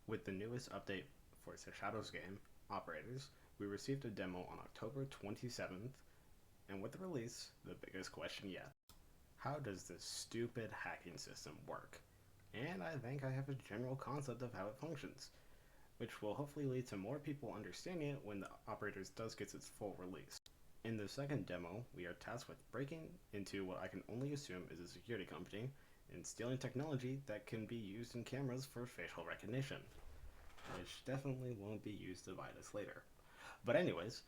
With the newest update for the Shadows game, Operators, we received a demo on October 27th, and with the release, the biggest question yet. How does this stupid hacking system work? And I think I have a general concept of how it functions, which will hopefully lead to more people understanding it when the Operators does get its full release. In the second demo, we are tasked with breaking into what I can only assume is a security company and stealing technology that can be used in cameras for facial recognition, which definitely won't be used to bite us later. But anyways,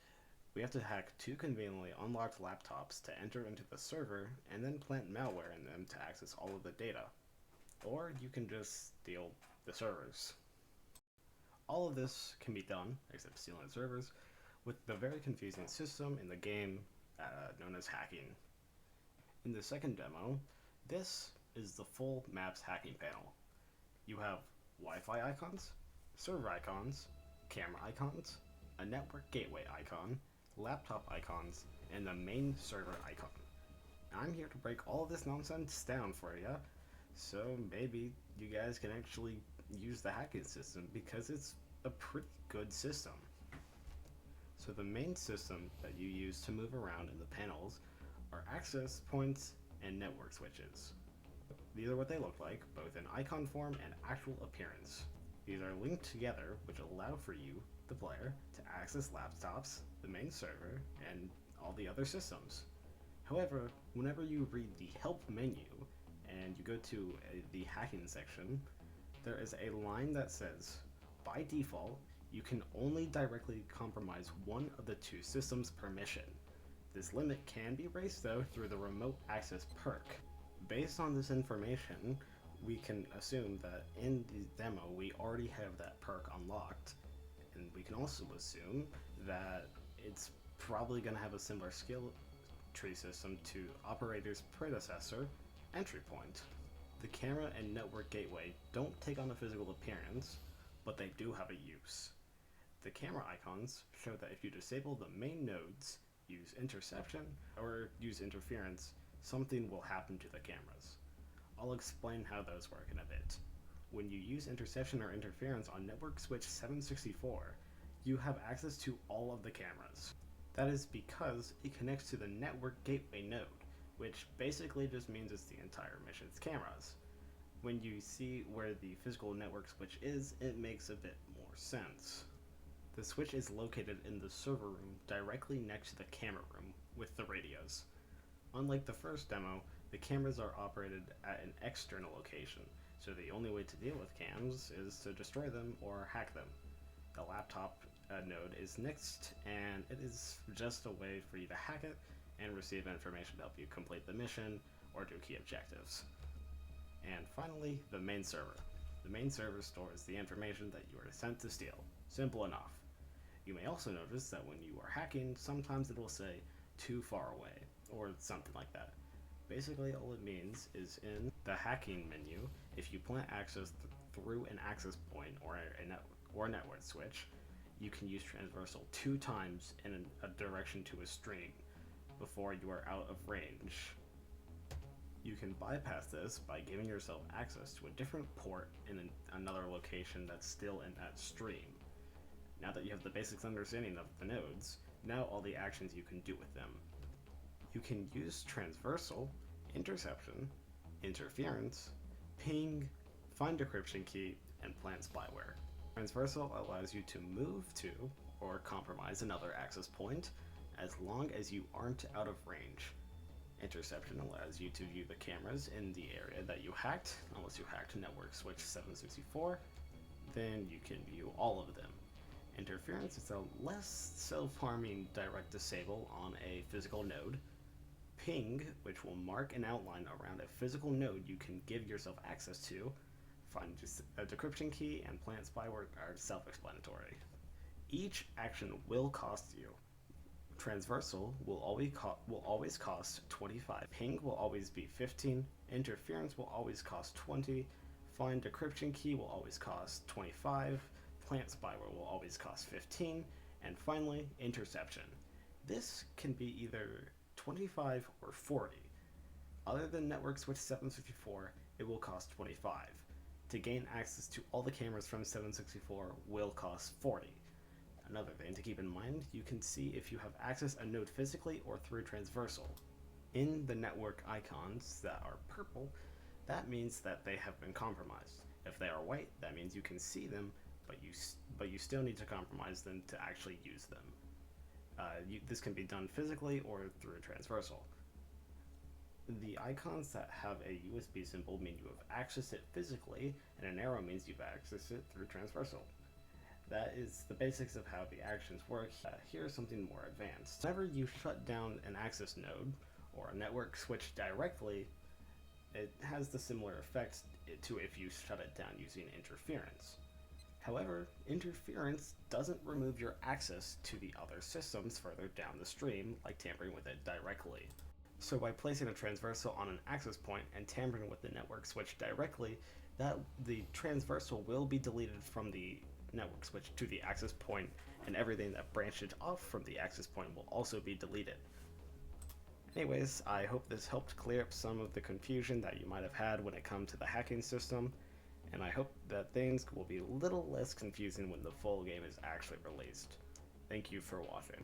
we have to hack two conveniently unlocked laptops to enter into the server and then plant malware in them to access all of the data. Or you can just steal the servers. All of this can be done, except stealing servers, with the very confusing system in the game known as hacking. In the second demo, this is the full maps hacking panel. You have Wi-Fi icons, server icons, camera icons, a network gateway icon, laptop icons, and the main server icon. I'm here to break all of this nonsense down for you, so maybe you guys can actually use the hacking system because it's a pretty good system. So the main system that you use to move around in the panels are access points and network switches. These are what they look like, both in icon form and actual appearance. These are linked together, which allow for you, the player, to access laptops, the main server, and all the other systems. However, whenever you read the help menu and you go to the hacking section, there is a line that says, by default, you can only directly compromise one of the two systems per mission. This limit can be raised though through the remote access perk. Based on this information, we can assume that in the demo we already have that perk unlocked, and we can also assume that it's probably going to have a similar skill tree system to Operator's predecessor, Entry Point. The camera and network gateway don't take on a physical appearance, but they do have a use. The camera icons show that if you disable the main nodes, use interception, or use interference, something will happen to the cameras. I'll explain how those work in a bit. When you use interception or interference on network switch 764, you have access to all of the cameras. That is because it connects to the network gateway node, which basically just means it's the entire mission's cameras. When you see where the physical network switch is, it makes a bit more sense. The switch is located in the server room directly next to the camera room with the radios. Unlike the first demo, the cameras are operated at an external location, so the only way to deal with cams is to destroy them or hack them. The laptop node is next, and it is just a way for you to hack it and receive information to help you complete the mission or do key objectives. And finally, the main server. The main server stores the information that you are sent to steal. Simple enough. You may also notice that when you are hacking, sometimes it will say too far away, or something like that. Basically, all it means is in the hacking menu, if you plant access through an access point or a network switch, you can use transversal 2 times in a direction to a stream before you are out of range. You can bypass this by giving yourself access to a different port in another location that's still in that stream. Now that you have the basic understanding of the nodes, now all the actions you can do with them. You can use transversal, interception, interference, ping, find decryption key, and plant spyware. Transversal allows you to move to or compromise another access point as long as you aren't out of range. Interception allows you to view the cameras in the area that you hacked. Unless you hacked network switch 764, then you can view all of them. Interference is a less self-harming direct disable on a physical node. Ping, which will mark an outline around a physical node you can give yourself access to. Find a decryption key and plant spyware are self-explanatory. Each action will cost you. Transversal will always cost 25. Ping will always be 15. Interference will always cost 20. Find decryption key will always cost 25. Plant spyware will always cost 15. And finally, interception. This can be either 25 or 40. Other than network switch 764, it will cost 25. to gain access to all the cameras from 764 will cost 40. Another thing to keep in mind, you can see if you have accessed a node physically or through transversal. In the network icons that are purple, that means that they have been compromised. If they are white, that means you can see them, but you still need to compromise them to actually use them. This can be done physically or through transversal. The icons that have a USB symbol mean you have accessed it physically, and an arrow means you've accessed it through transversal. That is the basics of how the actions work. Here's something more advanced. Whenever you shut down an access node or a network switch directly, it has the similar effect to if you shut it down using interference. However, interference doesn't remove your access to the other systems further down the stream, like tampering with it directly. So by placing a transversal on an access point and tampering with the network switch directly, the transversal will be deleted from the network switch to the access point, and everything that branched off from the access point will also be deleted. Anyways, I hope this helped clear up some of the confusion that you might have had when it comes to the hacking system, and I hope that things will be a little less confusing when the full game is actually released. Thank you for watching.